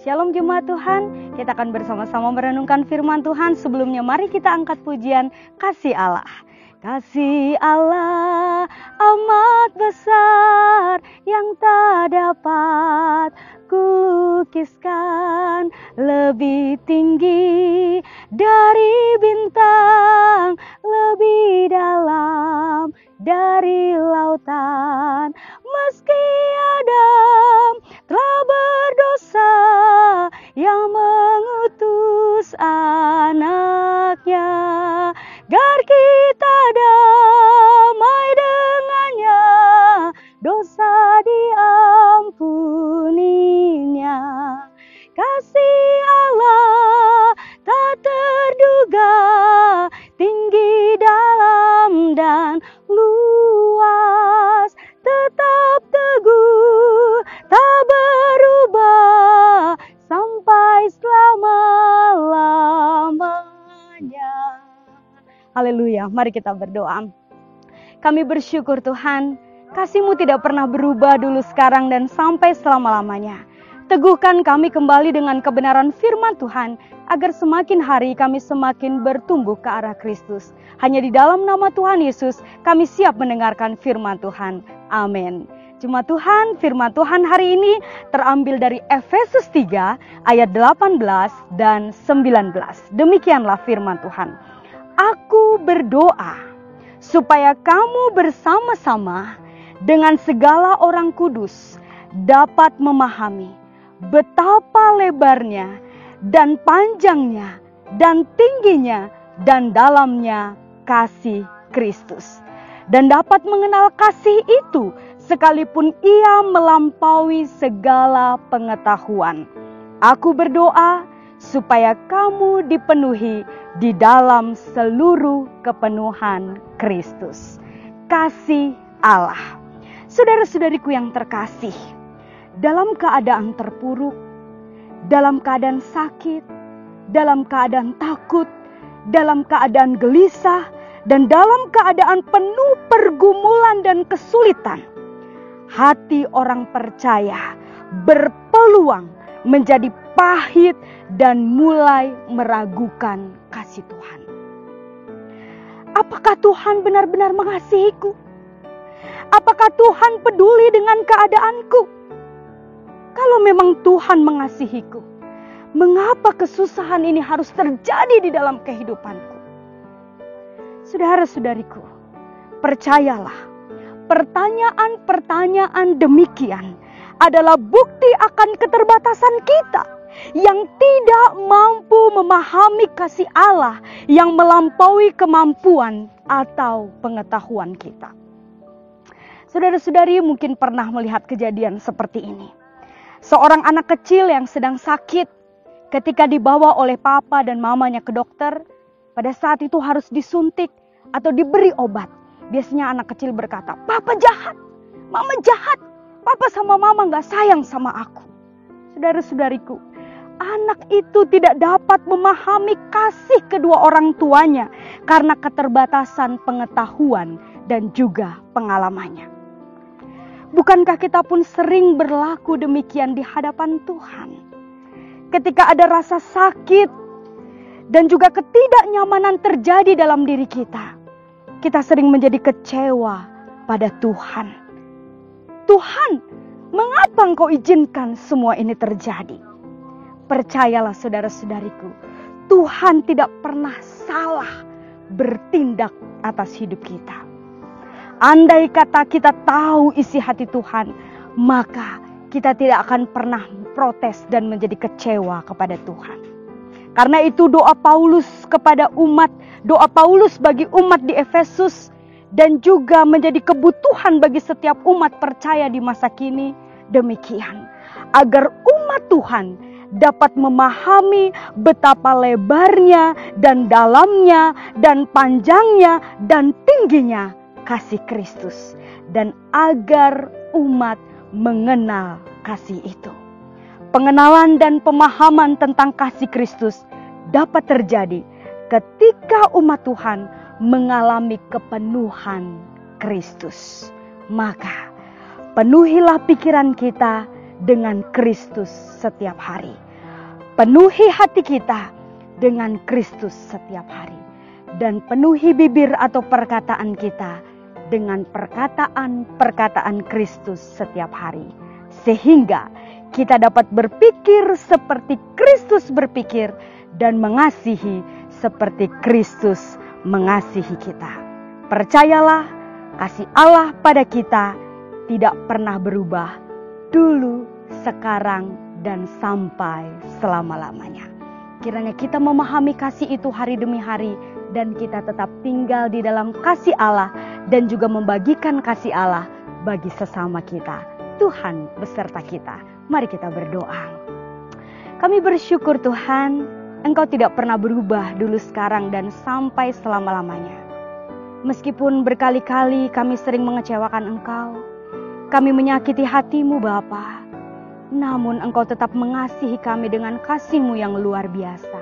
Shalom jemaat Tuhan, kita akan bersama-sama merenungkan firman Tuhan. Sebelumnya mari kita angkat pujian Kasih Allah. Kasih Allah amat besar yang tak dapat kukiskan, lebih tinggi dari bintang, lebih dalam dari lautan. Meski Adam telah berdosa, yang mengutus anaknya, agar kita damai dengannya, dosa diampuninya. Kasih Allah tak terduga, tinggi, dalam, dan luas, tetap teguh, tak berubah, sampai selama-lamanya. Haleluya, mari kita berdoa. Kami bersyukur Tuhan, kasih-Mu tidak pernah berubah dulu, sekarang, dan sampai selama-lamanya. Teguhkan kami kembali dengan kebenaran firman Tuhan, agar semakin hari kami semakin bertumbuh ke arah Kristus. Hanya di dalam nama Tuhan Yesus, kami siap mendengarkan firman Tuhan. Amin. Jemaat Tuhan, firman Tuhan hari ini terambil dari Efesus 3 ayat 18 dan 19. Demikianlah firman Tuhan. Aku berdoa supaya kamu bersama-sama dengan segala orang kudus dapat memahami betapa lebarnya dan panjangnya dan tingginya dan dalamnya kasih Kristus, dan dapat mengenal kasih itu sekalipun ia melampaui segala pengetahuan. Aku berdoa supaya kamu dipenuhi di dalam seluruh kepenuhan Kristus. Kasih Allah. Saudara-saudariku yang terkasih, dalam keadaan terpuruk, dalam keadaan sakit, dalam keadaan takut, dalam keadaan gelisah, dan dalam keadaan penuh pergumulan dan kesulitan, hati orang percaya berpeluang menjadi pahit dan mulai meragukan kasih Tuhan. Apakah Tuhan benar-benar mengasihiku? Apakah Tuhan peduli dengan keadaanku? Kalau memang Tuhan mengasihiku, mengapa kesusahan ini harus terjadi di dalam kehidupanku? Saudara-saudariku, percayalah, pertanyaan-pertanyaan demikian adalah bukti akan keterbatasan kita yang tidak mampu memahami kasih Allah yang melampaui kemampuan atau pengetahuan kita. Saudara-saudari mungkin pernah melihat kejadian seperti ini. Seorang anak kecil yang sedang sakit, ketika dibawa oleh papa dan mamanya ke dokter, pada saat itu harus disuntik atau diberi obat. Biasanya anak kecil berkata, "Papa jahat, mama jahat, papa sama mama gak sayang sama aku." Saudara-saudariku, anak itu tidak dapat memahami kasih kedua orang tuanya karena keterbatasan pengetahuan dan juga pengalamannya. Bukankah kita pun sering berlaku demikian di hadapan Tuhan? Ketika ada rasa sakit dan juga ketidaknyamanan terjadi dalam diri kita, kita sering menjadi kecewa pada Tuhan. Tuhan, mengapa Engkau izinkan semua ini terjadi? Percayalah saudara-saudariku, Tuhan tidak pernah salah bertindak atas hidup kita. Andai kata kita tahu isi hati Tuhan, maka kita tidak akan pernah protes dan menjadi kecewa kepada Tuhan. Karena itu doa Paulus kepada umat, doa Paulus bagi umat di Efesus, dan juga menjadi kebutuhan bagi setiap umat percaya di masa kini demikian. Agar umat Tuhan dapat memahami betapa lebarnya dan dalamnya dan panjangnya dan tingginya kasih Kristus, dan agar umat mengenal kasih itu. Pengenalan dan pemahaman tentang kasih Kristus dapat terjadi ketika umat Tuhan mengalami kepenuhan Kristus. Maka penuhilah pikiran kita dengan Kristus setiap hari. Penuhi hati kita dengan Kristus setiap hari. Dan penuhi bibir atau perkataan kita dengan perkataan-perkataan Kristus setiap hari. Sehingga kita dapat berpikir seperti Kristus berpikir dan mengasihi seperti Kristus mengasihi kita. Percayalah, kasih Allah pada kita tidak pernah berubah, dulu, sekarang, dan sampai selama-lamanya. Kiranya kita memahami kasih itu hari demi hari, dan kita tetap tinggal di dalam kasih Allah, dan juga membagikan kasih Allah bagi sesama kita. Tuhan beserta kita. Mari kita berdoa. Kami bersyukur Tuhan, Engkau tidak pernah berubah dulu, sekarang, dan sampai selama-lamanya. Meskipun berkali-kali kami sering mengecewakan Engkau, kami menyakiti hati-Mu Bapa, namun Engkau tetap mengasihi kami dengan kasih-Mu yang luar biasa.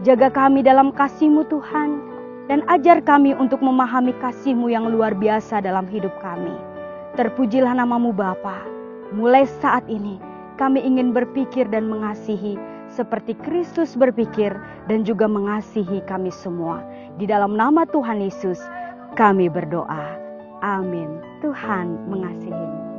Jaga kami dalam kasih-Mu Tuhan, dan ajar kami untuk memahami kasih-Mu yang luar biasa dalam hidup kami. Terpujilah nama-Mu Bapa. Mulai saat ini kami ingin berpikir dan mengasihi seperti Kristus berpikir dan juga mengasihi kami semua. Di dalam nama Tuhan Yesus kami berdoa. Amin. Tuhan mengasihi.